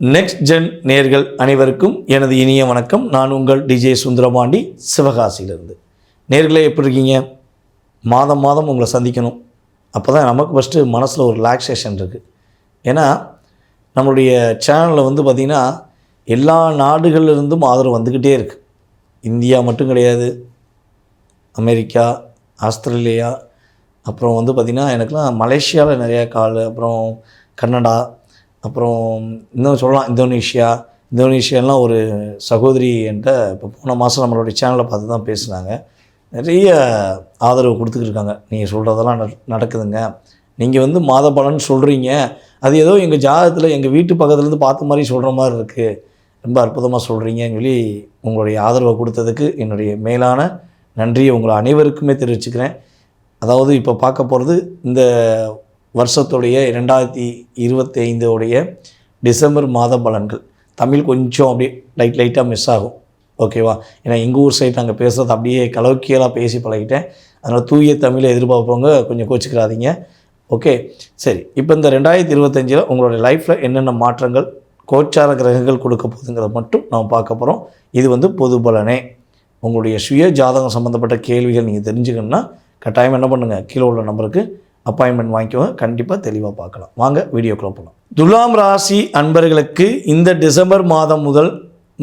Next gen நேர்கள் அனைவருக்கும் எனது இனிய வணக்கம். நான் உங்கள் டிஜே சுந்தரபாண்டி, சிவகாசியிலிருந்து. நேர்களே எப்படி இருக்கீங்க? மாதம் மாதம் உங்களை சந்திக்கணும். அப்போ தான் நமக்கு ஃபஸ்ட்டு மனசில் ஒரு ரிலாக்ஸேஷன் இருக்குது. ஏன்னா நம்மளுடைய சேனலில் பார்த்திங்கன்னா எல்லா நாடுகளிலிருந்தும் ஆதரவு வந்துக்கிட்டே இருக்குது. இந்தியா மட்டும் கிடையாது, அமெரிக்கா, ஆஸ்திரேலியா, அப்புறம் பார்த்திங்கன்னா எனக்குலாம் மலேசியாவில் நிறையா கால், அப்புறம் கனடா, அப்புறம் இன்னும் சொல்லலாம் இந்தோனேஷியாலாம் ஒரு சகோதரி என்கிட்ட இப்போ போன மாதம் நம்மளுடைய சேனலை பார்த்து தான் பேசுனாங்க. நிறைய ஆதரவு கொடுத்துக்கிட்டு இருக்காங்க. நீங்கள் சொல்கிறதெல்லாம் நடக்குதுங்க, நீங்கள் மாத பலன் சொல்கிறீங்க, அது ஏதோ எங்கள் ஜாதகத்தில் எங்கள் வீட்டு பக்கத்துலேருந்து பார்த்த மாதிரி சொல்கிற மாதிரி இருக்குது, ரொம்ப அற்புதமாக சொல்கிறீங்கன்னு சொல்லி உங்களுடைய ஆதரவை கொடுத்ததுக்கு என்னுடைய மேலான நன்றியை உங்களை அனைவருக்குமே தெரிவிச்சுக்கிறேன். அதாவது இப்போ பார்க்க போகிறது இந்த வருஷத்துடைய 2025 டிசம்பர் மாத பலன்கள். தமிழ் கொஞ்சம் அப்படியே லைட்டாக மிஸ் ஆகும், ஓகேவா? ஏன்னா எங்கள் ஊர் சைடு நாங்கள் பேசுகிறது அப்படியே கலோக்கியலாக பேசி பழகிட்டேன். அதனால் தூய தமிழை எதிர்பார்ப்பவங்க கொஞ்சம் கோச்சிக்கிறாதீங்க, ஓகே? சரி, இப்போ இந்த 2025 உங்களுடைய லைஃப்பில் என்னென்ன மாற்றங்கள் கோச்சார கிரகங்கள் கொடுக்க போகுதுங்கிறத மட்டும் நாம் பார்க்க போகிறோம். இது பொது பலனே. உங்களுடைய சுய ஜாதகம் சம்மந்தப்பட்ட கேள்விகள் நீங்கள் தெரிஞ்சுக்கணுன்னா கட்டாயம் என்ன பண்ணுங்கள், கீழே உள்ள நம்பருக்கு அப்பாயின்மெண்ட் வாங்கிக்கோங்க. கண்டிப்பாக தெளிவாக பார்க்கலாம். வாங்க வீடியோக்குள்ள போகலாம். துலாம் ராசி அன்பர்களுக்கு இந்த டிசம்பர் மாதம் முதல்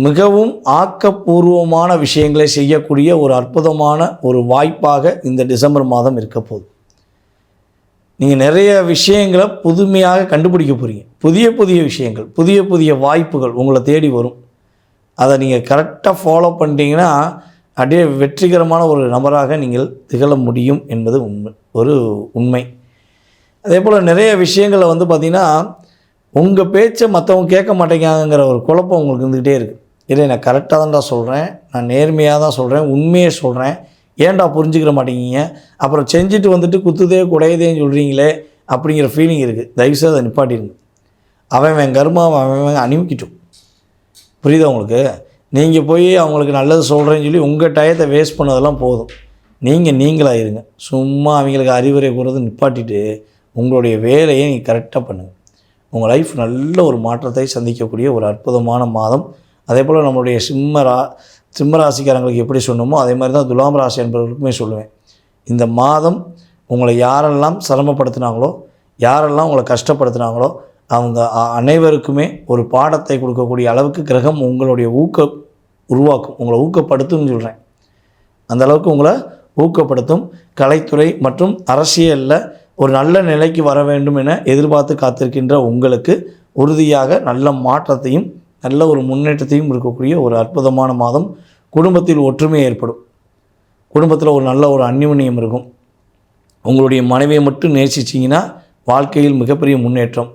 மிகவும் ஆக்கப்பூர்வமான விஷயங்களை செய்யக்கூடிய ஒரு அற்புதமான ஒரு வாய்ப்பாக இந்த டிசம்பர் மாதம் இருக்க போகுது. நீங்கள் நிறைய விஷயங்களை புதுமையாக கண்டுபிடிக்க போகிறீங்க. புதிய விஷயங்கள், புதிய வாய்ப்புகள் உங்களை தேடி வரும். அதை நீங்கள் கரெக்டாக ஃபாலோ பண்ணிட்டீங்கன்னா அப்படியே வெற்றிகரமான ஒரு நபராக நீங்கள் திகழ முடியும் என்பது உண்மை. அதே போல் நிறைய விஷயங்களில் பார்த்திங்கன்னா உங்கள் பேச்சை மற்றவங்க கேட்க மாட்டேங்காங்கிற ஒரு குழப்பம் உங்களுக்கு இருந்துக்கிட்டே இருக்குது. இல்லை, நான் கரெக்டாக தான்டா சொல்கிறேன், நான் நேர்மையாக தான் சொல்கிறேன், உண்மையை சொல்கிறேன், ஏன்டா புரிஞ்சுக்கிற மாட்டேங்கிங்க, அப்புறம் செஞ்சுட்டு குத்துதே குடையதேன்னு சொல்கிறீங்களே அப்படிங்கிற ஃபீலிங் இருக்குது. தயவுசெய்து அதை நிப்பாட்டிடுங்க. அவன் கர்மாவை அவன் அனுப்பிக்கிட்டும். புரியுதா உங்களுக்கு? நீங்கள் போய் அவங்களுக்கு நல்லது சொல்கிறேன்னு சொல்லி உங்கள் டயத்தை வேஸ்ட் பண்ணதெல்லாம் போதும். நீங்களாக இருங்க. சும்மா அவங்களுக்கு அறிவுரை கூறுறது நிப்பாட்டிட்டு உங்களுடைய வேலையை நீங்கள் கரெக்டாக பண்ணுங்கள். உங்கள் லைஃப் நல்ல ஒரு மாற்றத்தை சந்திக்கக்கூடிய ஒரு அற்புதமான மாதம். அதே போல் நம்மளுடைய சிம்ம ராசிக்காரங்களுக்கு எப்படி சொன்னோமோ அதே மாதிரி தான் துலாம் ராசி என்பவர்களுக்குமே சொல்லுவேன். இந்த மாதம் உங்களை யாரெல்லாம் சிரமப்படுத்தினாங்களோ, யாரெல்லாம் உங்களை கஷ்டப்படுத்தினாங்களோ அவங்க அனைவருக்குமே ஒரு பாடத்தை கொடுக்கக்கூடிய அளவுக்கு கிரகம் உங்களுடைய உருவாக்கும், உங்களை ஊக்கப்படுத்தும்னு சொல்கிறேன். அந்தளவுக்கு உங்களை ஊக்கப்படுத்தும். கலைத்துறை மற்றும் அரசியலில் ஒரு நல்ல நிலைக்கு வர வேண்டும் என எதிர்பார்த்து காத்திருக்கின்ற உங்களுக்கு உறுதியாக நல்ல மாற்றத்தையும் நல்ல ஒரு முன்னேற்றத்தையும் இருக்கக்கூடிய ஒரு அற்புதமான மாதம். குடும்பத்தில் ஒற்றுமை ஏற்படும். குடும்பத்தில் ஒரு நல்ல ஒரு அந்யோன்யம் இருக்கும். உங்களுடைய மனைவியை மட்டும் நேசிச்சிங்கன்னா வாழ்க்கையில் மிகப்பெரிய முன்னேற்றம்.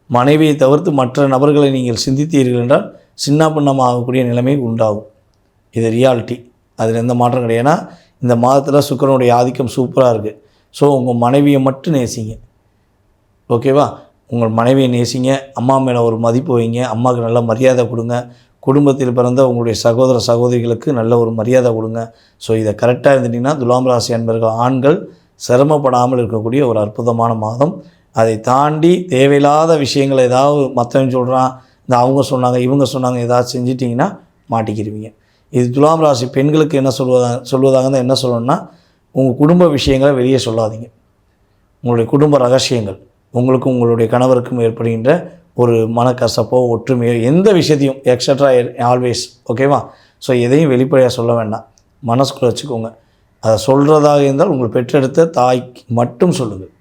மனைவியை தவிர்த்து மற்ற நபர்களை நீங்கள் சிந்தித்தீர்கள் என்றால் சின்ன பின்னமாக ஆகக்கூடிய நிலைமை உண்டாகும். இது ரியாலிட்டி, அதில் எந்த மாற்றம் கிடையாது. ஏன்னா இந்த மாதத்தில் சுக்கிரனுடைய ஆதிக்கம் சூப்பராக இருக்குது. ஸோ உங்கள் மனைவியை மட்டும் நேசிங்க, ஓகேவா? உங்கள் மனைவியை நேசிங்க. அம்மா மேலே ஒரு மதிப்பு வைங்க. அம்மாவுக்கு நல்ல மரியாதை கொடுங்க. குடும்பத்தில் பிறந்த உங்களுடைய சகோதர சகோதரிகளுக்கு நல்ல ஒரு மரியாதை கொடுங்க. ஸோ இதை கரெக்டாக இருந்துட்டிங்கன்னா துலாம் ராசி அன்பர்கள் ஆண்கள் சிரமப்படாமல் இருக்கக்கூடிய ஒரு அற்புதமான மாதம். அதை தாண்டி தேவையில்லாத விஷயங்களை ஏதாவது மற்றவங்க சொல்கிறான், இந்த அவங்க சொன்னாங்க இவங்க சொன்னாங்க ஏதாவது செஞ்சிட்டிங்கன்னா மாட்டிக்கிடுவீங்க. இது துலாம் ராசி பெண்களுக்கு என்ன சொல்வதாக தான் என்ன சொல்லணும்னா, உங்கள் குடும்ப விஷயங்களை வெளியே சொல்லாதீங்க. உங்களுடைய குடும்ப ரகசியங்கள் உங்களுக்கும் உங்களுடைய கணவருக்கும் ஏற்படுகின்ற ஒரு மனக்கசப்போ ஒற்றுமையோ எந்த விஷயத்தையும் எக்ஸட்ரா ஆல்வேஸ், ஓகேவா? ஸோ எதையும் வெளிப்படையாக சொல்ல வேண்டாம், மனசுக்குள்ளே வச்சுக்கோங்க. அதை சொல்கிறதாக இருந்தால் உங்கள் பெற்றெடுத்த தாய்க்கு மட்டும் சொல்லுங்கள்.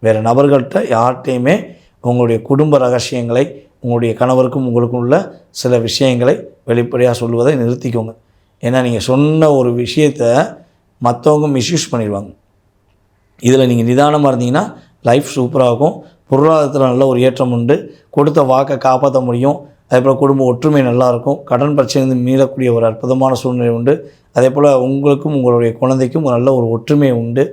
வேறு நபர்கள்ட்ட யார்கிட்டையுமே உங்களுடைய குடும்ப ரகசியங்களை, உங்களுடைய கணவருக்கும் உங்களுக்கும் உள்ள சில விஷயங்களை வெளிப்படையாக சொல்லுவதை நிறுத்திக்கோங்க. ஏன்னா நீங்கள் சொன்ன ஒரு விஷயத்தை மற்றவங்க மிஸ்யூஸ் பண்ணிடுவாங்க. இதில் நீங்கள் நிதானமாக இருந்தீங்கன்னா லைஃப் சூப்பராகும். பொருளாதாரத்தில் நல்ல ஒரு ஏற்றம் உண்டு. கொடுத்த வாக்கை காப்பாற்ற முடியும். அதேபோல் குடும்ப ஒற்றுமை நல்லாயிருக்கும். கடன் பிரச்சனை மீளக்கூடிய ஒரு அற்புதமான சூழ்நிலை உண்டு. அதே போல் உங்களுக்கும் உங்களுடைய குழந்தைக்கும் நல்ல ஒரு ஒற்றுமை உண்டு.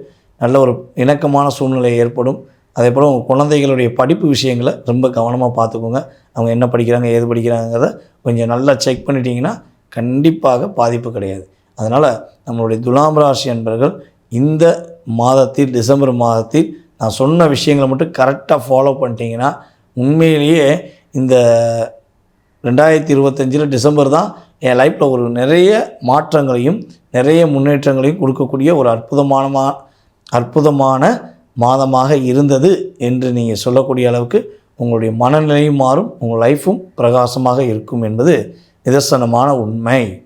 நல்ல ஒரு இணக்கமான சூழ்நிலை ஏற்படும். அதே போல் உங்கள் குழந்தைகளுடைய படிப்பு விஷயங்களை ரொம்ப கவனமாக பார்த்துக்கோங்க. அவங்க என்ன படிக்கிறாங்க, ஏது படிக்கிறாங்கிறத கொஞ்சம் நல்லா செக் பண்ணிட்டீங்கன்னா கண்டிப்பாக பாதிப்பு கிடையாது. அதனால் நம்மளுடைய துலாம் ராசி அன்பர்கள் இந்த மாதத்தில், டிசம்பர் மாதத்தில் நான் சொன்ன விஷயங்களை மட்டும் கரெக்டாக ஃபாலோ பண்ணிட்டீங்கன்னா உண்மையிலேயே இந்த 2025 டிசம்பர் தான் என் லைஃப்பில் ஒரு நிறைய மாற்றங்களையும் நிறைய முன்னேற்றங்களையும் கொடுக்கக்கூடிய ஒரு அற்புதமான மாதமாக இருந்தது என்று நீங்கள் சொல்லக்கூடிய அளவுக்கு உங்களுடைய மனநிலையும் மாறும், உங்கள் லைஃப்பும் பிரகாசமாக இருக்கும் என்பது நிதர்சனமான உண்மை.